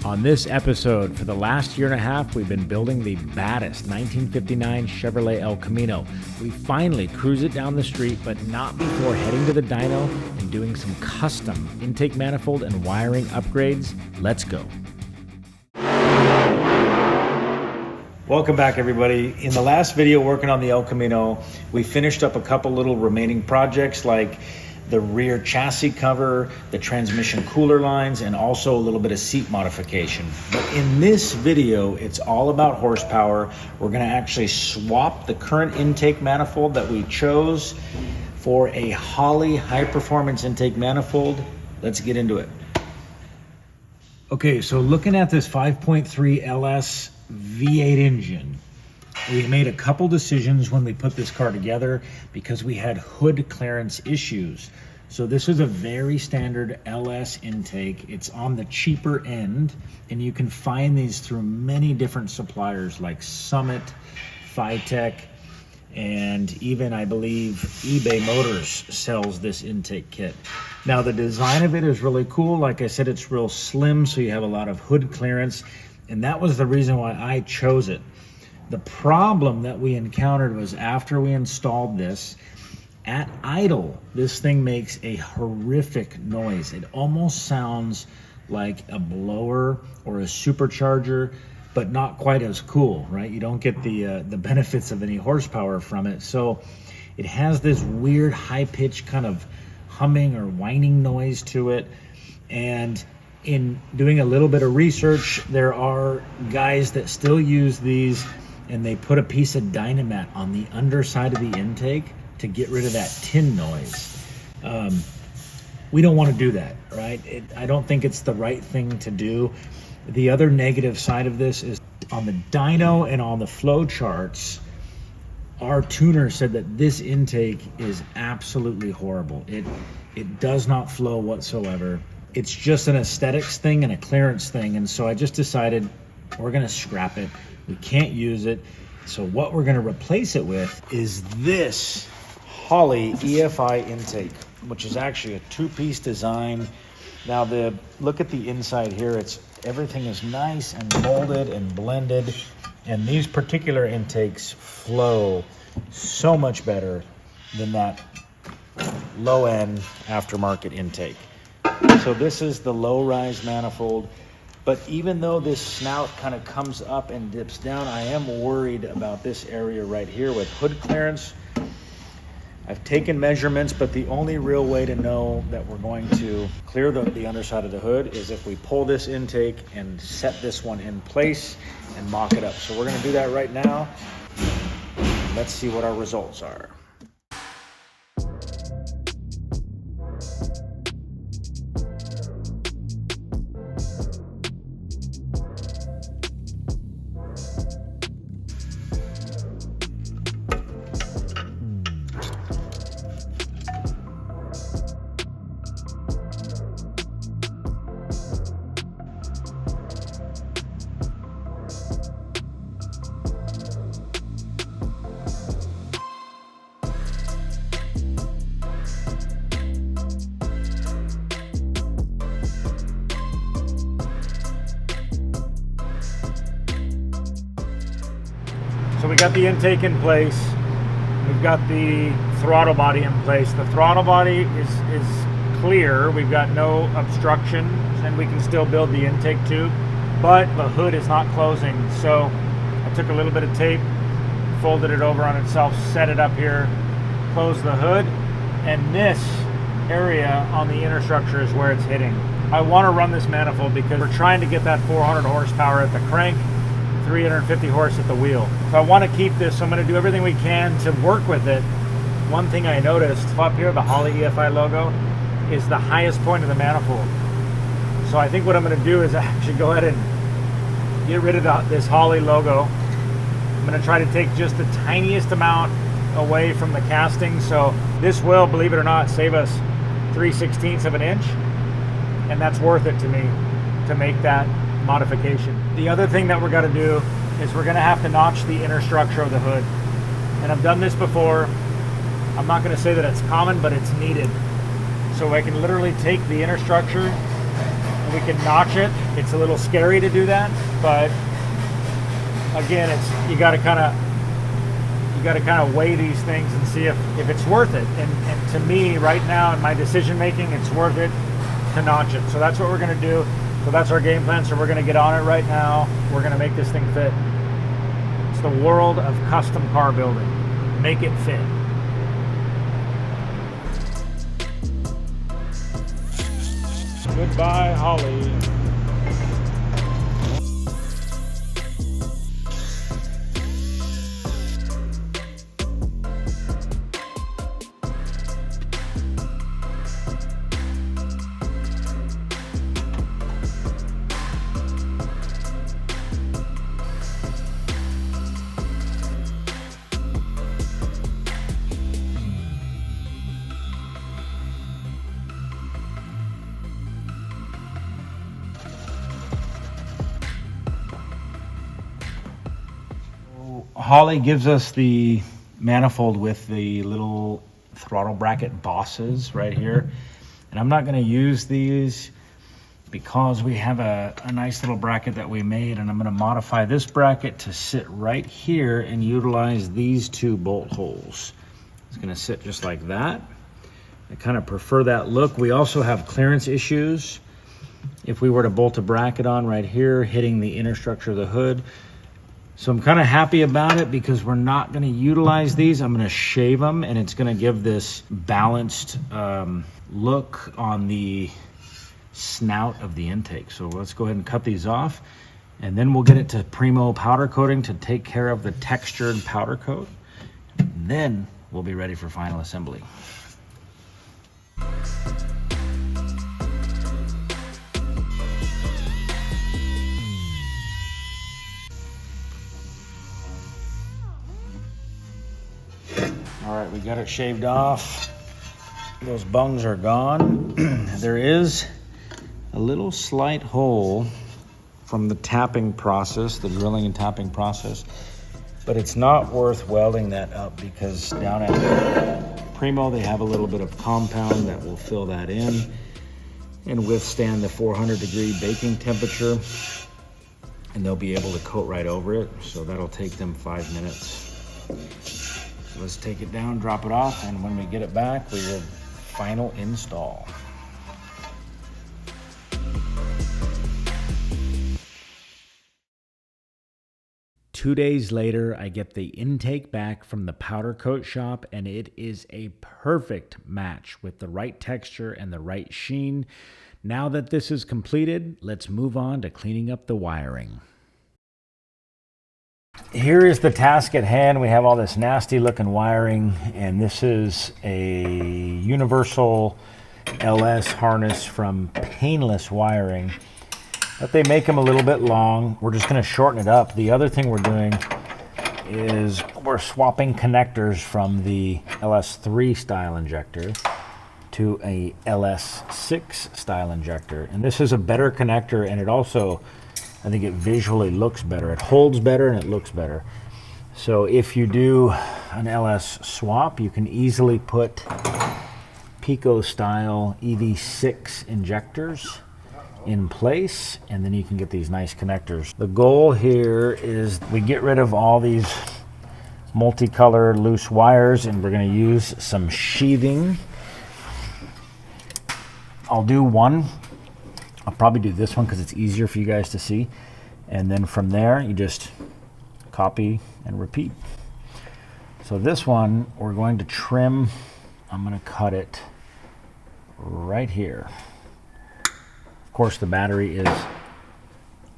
On this episode, for the last year and a half, we've been building the baddest 1959 Chevrolet El Camino. We finally cruise it down the street, but not before heading to the dyno and doing some custom intake manifold and wiring upgrades. Let's go. Welcome back, everybody. In the last video working on the El Camino, we finished up a couple little remaining projects like the rear chassis cover, the transmission cooler lines, and also a little bit of seat modification. But in this video, it's all about horsepower. We're gonna actually swap the current intake manifold that we chose for a Holley high performance intake manifold. Let's get into it. Okay, so looking at this 5.3 LS V8 engine, we made a couple decisions when we put this car together because we had hood clearance issues. So this is a very standard LS intake. It's on the cheaper end, and you can find these through many different suppliers like Summit, Phytech, and even I believe eBay Motors sells this intake kit. Now the design of it is really cool. Like I said, it's real slim, so you have a lot of hood clearance, and that was the reason why I chose it. The problem that we encountered was after we installed this, at idle, this thing makes a horrific noise. It almost sounds like a blower or a supercharger, but not quite as cool, right? You don't get the benefits of any horsepower from it. So it has this weird high-pitched kind of humming or whining noise to it. And in doing a little bit of research, there are guys that still use these, and they put a piece of Dynamat on the underside of the intake to get rid of that tin noise. We don't want to do that, right? I don't think it's the right thing to do. The other negative side of this is on the dyno and on the flow charts, our tuner said that this intake is absolutely horrible. It does not flow whatsoever. It's just an aesthetics thing and a clearance thing. And so I just decided we're gonna scrap it. We can't use it. So what we're gonna replace it with is this Holley EFI intake, which is actually a two-piece design. Now look at the inside here. Everything is nice and molded and blended. And these particular intakes flow so much better than that low-end aftermarket intake. So this is the low-rise manifold. But even though this snout kind of comes up and dips down, I am worried about this area right here with hood clearance. I've taken measurements, but the only real way to know that we're going to clear the underside of the hood is if we pull this intake and set this one in place and mock it up. So we're gonna do that right now. Let's see what our results are. So we got the intake in place. We've got the throttle body in place. The throttle body is clear. We've got no obstructions, and we can still build the intake tube, but the hood is not closing. So I took a little bit of tape, folded it over on itself, set it up here, closed the hood, and this area on the inner structure is where it's hitting. I want to run this manifold because we're trying to get that 400 horsepower at the crank, 350 horse at the wheel. So I want to keep this, so I'm going to do everything we can to work with it. One thing I noticed up here, the Holley EFI logo, is the highest point of the manifold. So I think what I'm going to do is actually go ahead and get rid of this Holley logo. I'm going to try to take just the tiniest amount away from the casting. So this will, believe it or not, save us 3/16 of an inch. And that's worth it to me to make that modification. The other thing that we're going to do is we're going to have to notch the inner structure of the hood. And I've done this before. I'm not going to say that it's common, but it's needed. So I can literally take the inner structure and we can notch it. It's a little scary to do that, but again, you got to kind of weigh these things and see if it's worth it. And to me, right now in my decision making, it's worth it to notch it. So that's what we're going to do. So that's our game plan. So we're going to get on it right now. We're going to make this thing fit. It's the world of custom car building. Make it fit. Goodbye, Holly. Holly gives us the manifold with the little throttle bracket bosses right here. And I'm not going to use these because we have a nice little bracket that we made, and I'm going to modify this bracket to sit right here and utilize these two bolt holes. It's going to sit just like that. I kind of prefer that look. We also have clearance issues. If we were to bolt a bracket on right here, hitting the inner structure of the hood. So I'm kind of happy about it because we're not going to utilize these. I'm going to shave them, and it's going to give this balanced look on the snout of the intake. So let's go ahead and cut these off, and then we'll get it to Primo powder coating to take care of the textured powder coat. And then we'll be ready for final assembly. All right, we got it shaved off. Those bungs are gone. There is a little slight hole from the tapping process, the drilling and tapping process, but it's not worth welding that up because down at Primo, they have a little bit of compound that will fill that in and withstand the 400-degree baking temperature, and they'll be able to coat right over it. So that'll take them 5 minutes. Let's take it down, drop it off, and when we get it back, we will final install. Two days later, I get the intake back from the powder coat shop, and it is a perfect match with the right texture and the right sheen. Now that this is completed, let's move on to cleaning up the wiring. Here is the task at hand. We have all this nasty looking wiring, and this is a universal LS harness from Painless Wiring, but they make them a little bit long. We're just going to shorten it up. The other thing we're doing is we're swapping connectors from the LS3 style injector to a LS6 style injector, and this is a better connector, and it also, I think it visually looks better. It holds better and it looks better. So if you do an LS swap, you can easily put Pico style EV6 injectors in place, and then you can get these nice connectors. The goal here is we get rid of all these multicolored loose wires, and we're going to use some sheathing. I'll do one. I'll probably do this one because it's easier for you guys to see. And then from there, you just copy and repeat. So this one, we're going to trim. I'm going to cut it right here. Of course, the battery is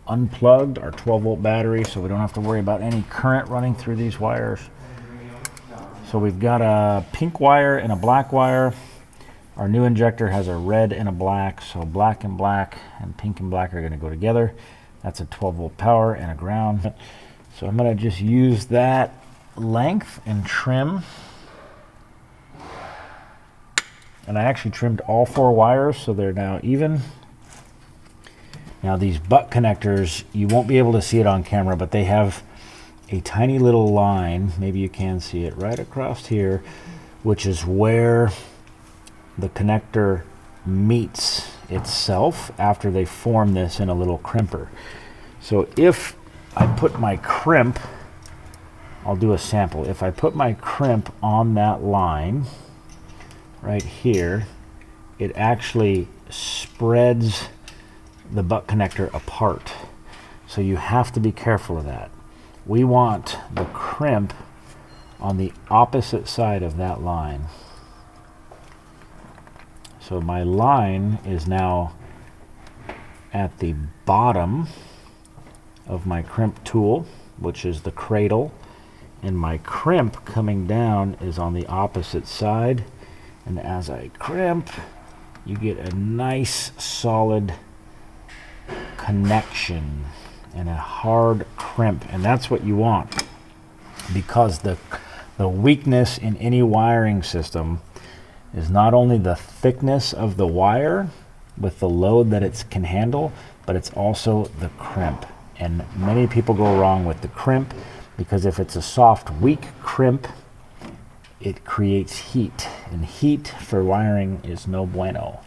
unplugged, our 12-volt battery, so we don't have to worry about any current running through these wires. So we've got a pink wire and a black wire. Our new injector has a red and a black, so black and pink and black are going to go together. That's a 12-volt power and a ground. So I'm going to just use that length and trim. And I actually trimmed all 4 wires, so they're now even. Now these butt connectors, you won't be able to see it on camera, but they have a tiny little line, maybe you can see it, right across here, which is where the connector meets itself after they form this in a little crimper. So if I put my crimp, I'll do a sample. If I put my crimp on that line right here, it actually spreads the butt connector apart. So you have to be careful of that. We want the crimp on the opposite side of that line. So my line is now at the bottom of my crimp tool, which is the cradle, and my crimp coming down is on the opposite side. And as I crimp, you get a nice solid connection and a hard crimp, and that's what you want, because the weakness in any wiring system is not only the thickness of the wire with the load that it can handle, but it's also the crimp. And many people go wrong with the crimp, because if it's a soft, weak crimp, it creates heat, and heat for wiring is no bueno.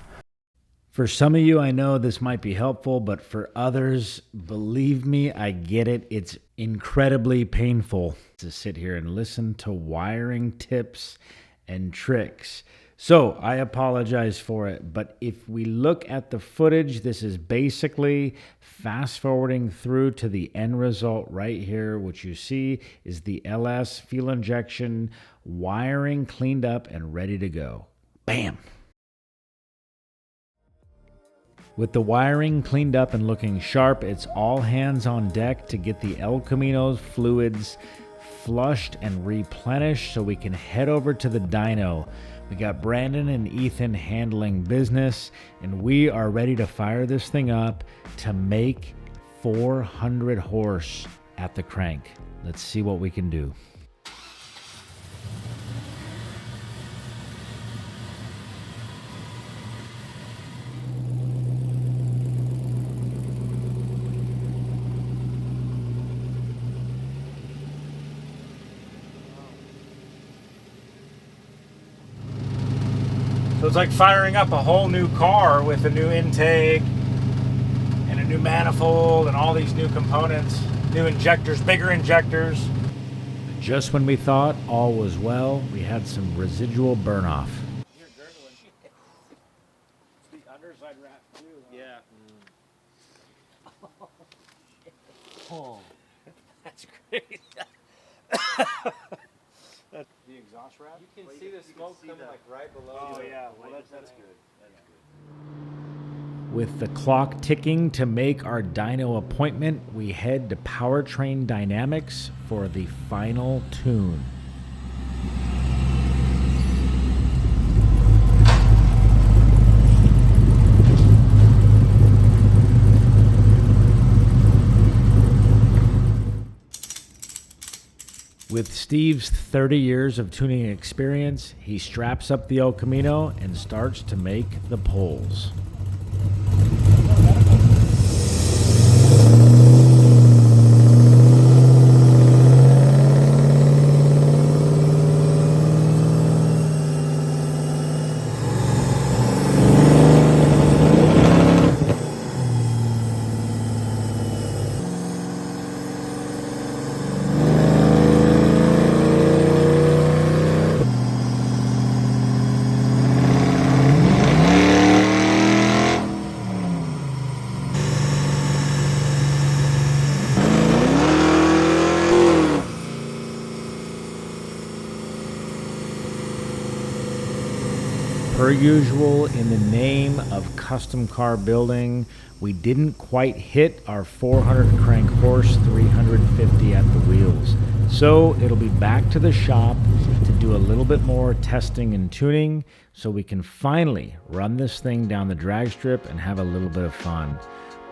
For some of you, I know this might be helpful, but for others, believe me, I get it. It's incredibly painful to sit here and listen to wiring tips and tricks. So I apologize for it, but if we look at the footage, this is basically fast forwarding through to the end result right here. What you see is the LS fuel injection wiring cleaned up and ready to go. Bam! With the wiring cleaned up and looking sharp, it's all hands on deck to get the El Camino's fluids flushed and replenished so we can head over to the dyno. We got Brandon and Ethan handling business, and we are ready to fire this thing up to make 400 horse at the crank. Let's see what we can do. So it's like firing up a whole new car with a new intake and a new manifold and all these new components, new injectors, bigger injectors. Just when we thought all was well, we had some residual burn off. You're gurgling. It's the underside wrap too. Huh? Yeah. Oh, that's great. That's the exhaust wrap. You can see the smoke coming like right below. Oh yeah, well that's good. That's good. With the clock ticking to make our dyno appointment, we head to Powertrain Dynamics for the final tune. With Steve's 30 years of tuning experience, he straps up the El Camino and starts to make the poles. Per usual, in the name of custom car building, we didn't quite hit our 400 crank horse, 350 at the wheels. So it'll be back to the shop to do a little bit more testing and tuning so we can finally run this thing down the drag strip and have a little bit of fun.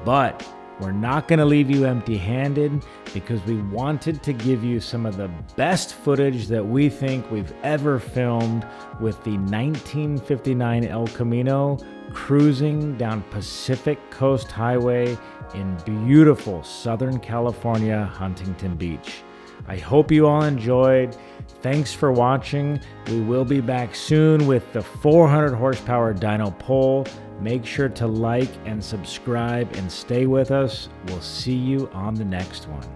But we're not going to leave you empty-handed, because we wanted to give you some of the best footage that we think we've ever filmed with the 1959 El Camino cruising down Pacific Coast Highway in beautiful Southern California, Huntington Beach. I hope you all enjoyed. Thanks for watching. We will be back soon with the 400 horsepower dyno pole. Make sure to like and subscribe and stay with us. We'll see you on the next one.